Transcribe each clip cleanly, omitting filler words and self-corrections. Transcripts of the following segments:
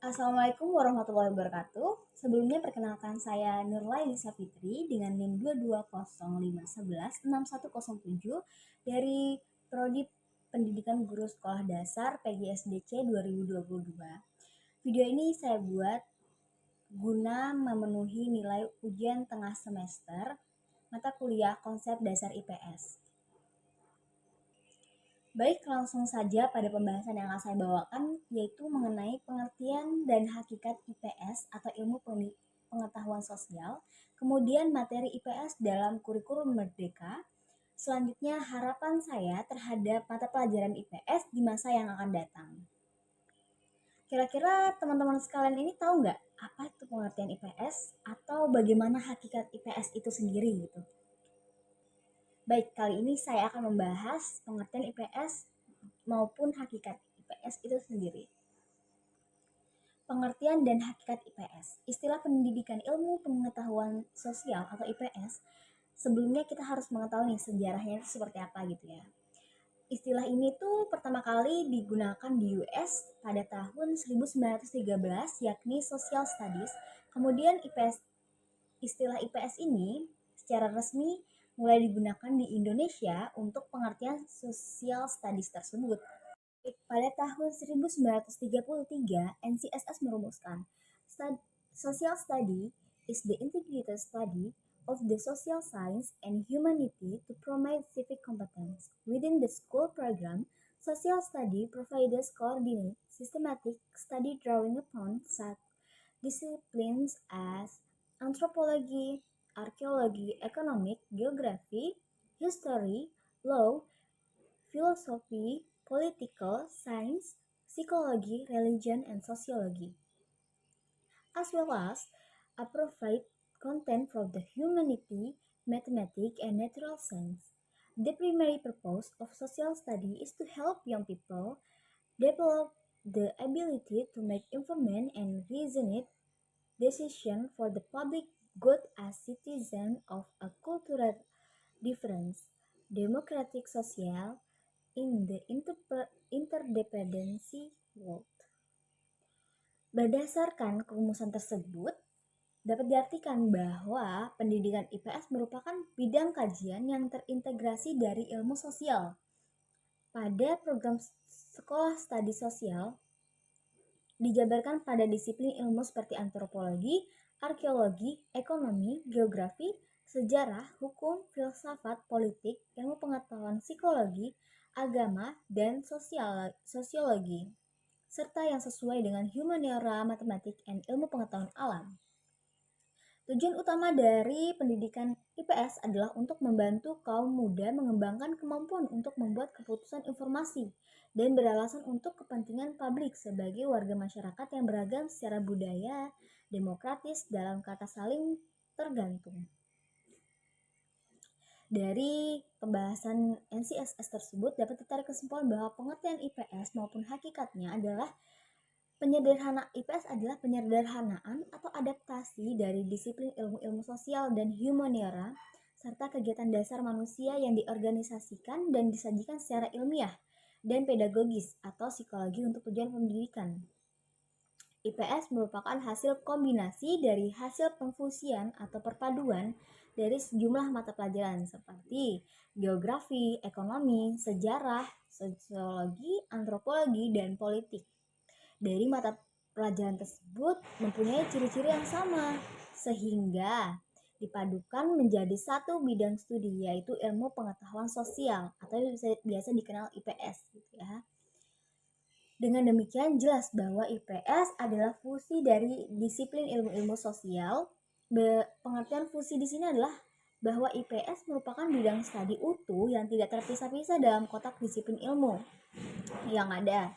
Assalamualaikum warahmatullahi wabarakatuh. Sebelumnya perkenalkan saya Nurlaili Fitri dengan NIM 2205116116107 dari Prodi Pendidikan Guru Sekolah Dasar PGSDC 2022. Video ini saya buat guna memenuhi nilai ujian tengah semester mata kuliah konsep dasar IPS. Baik, langsung saja pada pembahasan yang akan saya bawakan, yaitu mengenai pengertian dan hakikat IPS atau ilmu pengetahuan sosial, kemudian materi IPS dalam kurikulum Merdeka, selanjutnya harapan saya terhadap mata pelajaran IPS di masa yang akan datang. Kira-kira teman-teman sekalian ini tahu nggak apa itu pengertian IPS atau bagaimana hakikat IPS itu sendiri gitu? Baik, kali ini saya akan membahas pengertian IPS maupun hakikat IPS itu sendiri. Pengertian dan hakikat IPS. Istilah pendidikan ilmu pengetahuan sosial atau IPS, sebelumnya kita harus mengetahui nih sejarahnya itu seperti apa gitu ya. Istilah ini tuh pertama kali digunakan di US pada tahun 1913 yakni Social Studies. Kemudian istilah IPS ini secara resmi mulai digunakan di Indonesia untuk pengertian Social Studies tersebut. Pada tahun 1933, NCSS merumuskan Social Study is the integrated study of the social science and humanity to promote civic competence. Within the school program, social study provides coordinate, systematic study drawing upon such disciplines as anthropology, archaeology, economic, geography, history, law, philosophy, political science, psychology, religion, and sociology, as well as appropriate content from the humanity, mathematics, and natural science. The primary purpose of social study is to help young people develop the ability to make informed and reasoned decisions for the public good as citizens of a cultural difference, democratic social, in the interdependency world. Berdasarkan kerumusan tersebut, dapat diartikan bahwa pendidikan IPS merupakan bidang kajian yang terintegrasi dari ilmu sosial. Pada program sekolah studi sosial, dijabarkan pada disiplin ilmu seperti antropologi, arkeologi, ekonomi, geografi, sejarah, hukum, filsafat, politik, ilmu pengetahuan psikologi, agama, dan sosiologi, serta yang sesuai dengan humaniora, matematik, dan ilmu pengetahuan alam. Tujuan utama dari pendidikan IPS adalah untuk membantu kaum muda mengembangkan kemampuan untuk membuat keputusan informasi dan beralasan untuk kepentingan publik sebagai warga masyarakat yang beragam secara budaya, demokratis dalam kata saling tergantung. Dari pembahasan NCSS tersebut dapat ditarik kesimpulan bahwa pengertian IPS maupun hakikatnya adalah IPS adalah penyederhanaan atau adaptasi dari disiplin ilmu-ilmu sosial dan humaniora serta kegiatan dasar manusia yang diorganisasikan dan disajikan secara ilmiah dan pedagogis atau psikologi untuk tujuan pendidikan. IPS merupakan hasil kombinasi dari hasil pemfusian atau perpaduan dari sejumlah mata pelajaran seperti geografi, ekonomi, sejarah, sosiologi, antropologi, dan politik. Dari mata pelajaran tersebut mempunyai ciri-ciri yang sama, sehingga dipadukan menjadi satu bidang studi, yaitu ilmu pengetahuan sosial atau biasa dikenal IPS gitu ya. Dengan demikian jelas bahwa IPS adalah fusi dari disiplin ilmu-ilmu sosial. Pengertian fusi di sini adalah bahwa IPS merupakan bidang studi utuh yang tidak terpisah-pisah dalam kotak disiplin ilmu yang ada.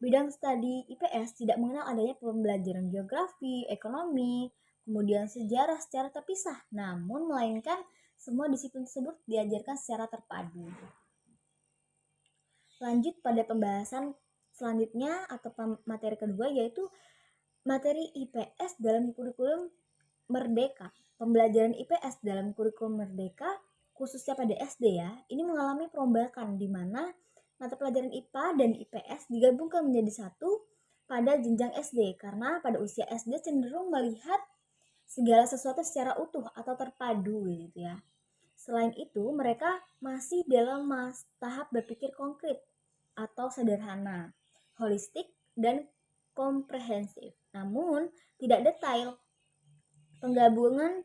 Bidang studi IPS tidak mengenal adanya pembelajaran geografi, ekonomi, kemudian sejarah secara terpisah, namun melainkan semua disiplin tersebut diajarkan secara terpadu. Lanjut pada pembahasan selanjutnya atau materi kedua, yaitu materi IPS dalam kurikulum Merdeka. Pembelajaran IPS dalam kurikulum Merdeka, khususnya pada SD ya, ini mengalami perombakan di mana mata pelajaran IPA dan IPS digabungkan menjadi satu pada jenjang SD, karena pada usia SD cenderung melihat segala sesuatu secara utuh atau terpadu gitu ya. Selain itu, mereka masih dalam tahap berpikir konkret atau sederhana, holistik, dan komprehensif. Namun, tidak detail. Penggabungan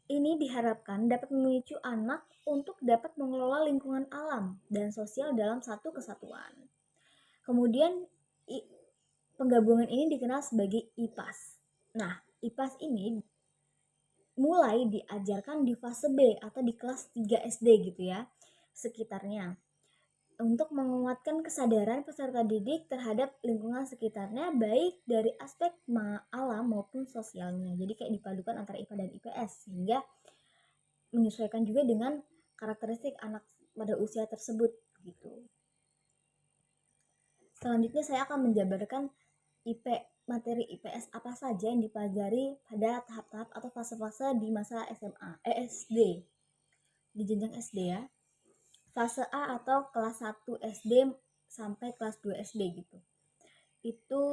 ini diharapkan dapat memicu anak untuk dapat mengelola lingkungan alam dan sosial dalam satu kesatuan. Kemudian, penggabungan ini dikenal sebagai IPAS. Nah, IPAS ini mulai diajarkan di fase B atau di kelas 3 SD gitu ya, sekitarnya. Untuk menguatkan kesadaran peserta didik terhadap lingkungan sekitarnya baik dari aspek alam maupun sosialnya. Jadi kayak dipadukan antara IPA dan IPS sehingga menyesuaikan juga dengan karakteristik anak pada usia tersebut gitu. Selanjutnya saya akan menjabarkan materi IPS apa saja yang dipelajari pada tahap-tahap atau fase-fase di masa SD, di jenjang SD ya. Fase A atau kelas 1 SD sampai kelas 2 SD gitu. Itu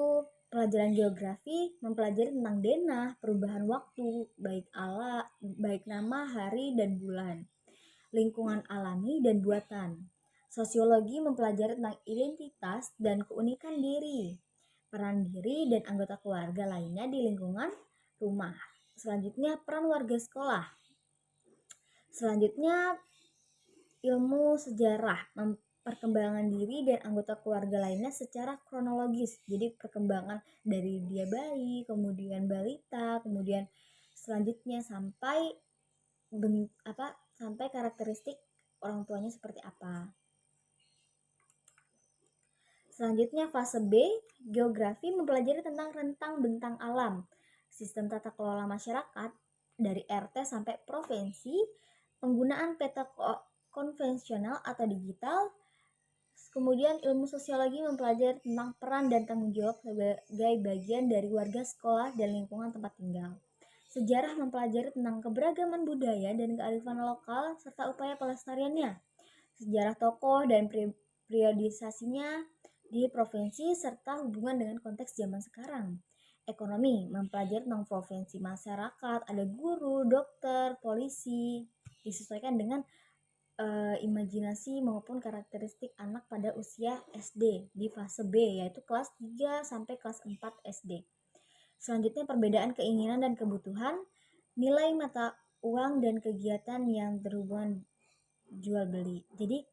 pelajaran geografi mempelajari tentang denah, perubahan waktu, baik nama, hari, dan bulan, lingkungan alami dan buatan. Sosiologi mempelajari tentang identitas dan keunikan diri, peran diri dan anggota keluarga lainnya di lingkungan rumah. Selanjutnya peran warga sekolah. Selanjutnya ilmu sejarah, perkembangan diri dan anggota keluarga lainnya secara kronologis. Jadi perkembangan dari dia bayi, kemudian balita, kemudian selanjutnya sampai sampai karakteristik orang tuanya seperti apa. Selanjutnya fase B, geografi mempelajari tentang rentang bentang alam, sistem tata kelola masyarakat dari RT sampai provinsi, penggunaan peta konvensional atau digital. Kemudian ilmu sosiologi mempelajari tentang peran dan tanggung jawab sebagai bagian dari warga sekolah dan lingkungan tempat tinggal. Sejarah mempelajari tentang keberagaman budaya dan kearifan lokal serta upaya pelestariannya. Sejarah tokoh dan periodisasinya di provinsi serta hubungan dengan konteks zaman sekarang. Ekonomi mempelajari tentang profesi masyarakat, ada guru, dokter, polisi, disesuaikan dengan imajinasi maupun karakteristik anak pada usia SD di fase B, yaitu kelas 3 sampai kelas 4 SD. Selanjutnya perbedaan keinginan dan kebutuhan, nilai mata uang dan kegiatan yang berhubungan jual beli. Jadi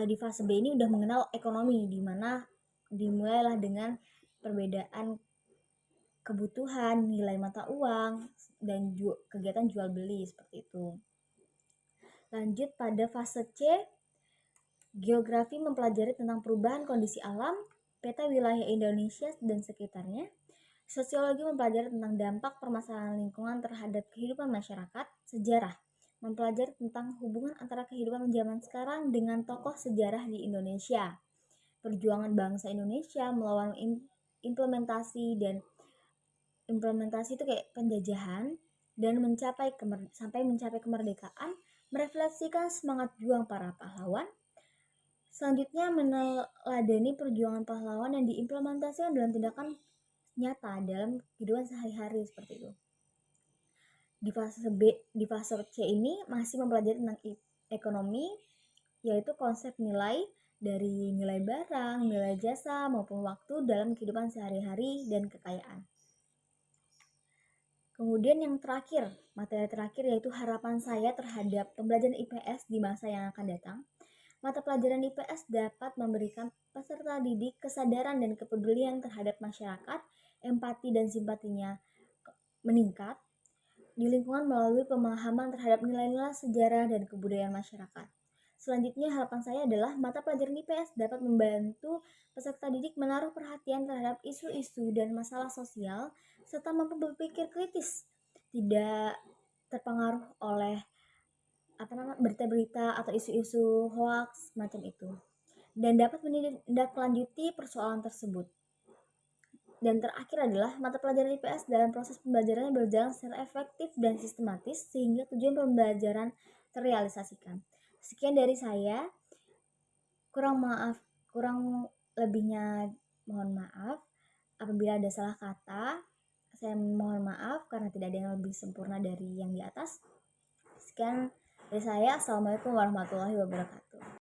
di fase B ini udah mengenal ekonomi, di mana dimulailah dengan perbedaan kebutuhan, nilai mata uang, dan kegiatan jual beli seperti itu. Lanjut pada fase C, geografi mempelajari tentang perubahan kondisi alam, peta wilayah Indonesia dan sekitarnya. Sosiologi mempelajari tentang dampak permasalahan lingkungan terhadap kehidupan masyarakat. Sejarah mempelajari tentang hubungan antara kehidupan zaman sekarang dengan tokoh sejarah di Indonesia. Perjuangan bangsa Indonesia melawan implementasi itu kayak penjajahan dan sampai mencapai kemerdekaan, merefleksikan semangat juang para pahlawan. Selanjutnya meneladani perjuangan pahlawan yang diimplementasikan dalam tindakan nyata dalam kehidupan sehari-hari seperti itu. Di fase C ini masih mempelajari tentang ekonomi, yaitu konsep nilai dari nilai barang, nilai jasa maupun waktu dalam kehidupan sehari-hari dan kekayaan. Kemudian yang terakhir, materi terakhir yaitu harapan saya terhadap pembelajaran IPS di masa yang akan datang. Mata pelajaran IPS dapat memberikan peserta didik kesadaran dan kepedulian terhadap masyarakat, empati dan simpatinya meningkat di lingkungan melalui pemahaman terhadap nilai-nilai sejarah dan kebudayaan masyarakat. Selanjutnya harapan saya adalah mata pelajaran IPS dapat membantu peserta didik menaruh perhatian terhadap isu-isu dan masalah sosial serta mampu berpikir kritis, tidak terpengaruh oleh berita-berita atau isu-isu hoax macam itu, dan dapat menindaklanjuti persoalan tersebut. Dan terakhir adalah mata pelajaran IPS dalam proses pembelajarannya berjalan secara efektif dan sistematis sehingga tujuan pembelajaran terrealisasikan. Sekian dari saya, kurang lebihnya mohon maaf. Apabila ada salah kata, saya mohon maaf karena tidak ada yang lebih sempurna dari yang di atas. Sekian dari saya. Assalamualaikum warahmatullahi wabarakatuh.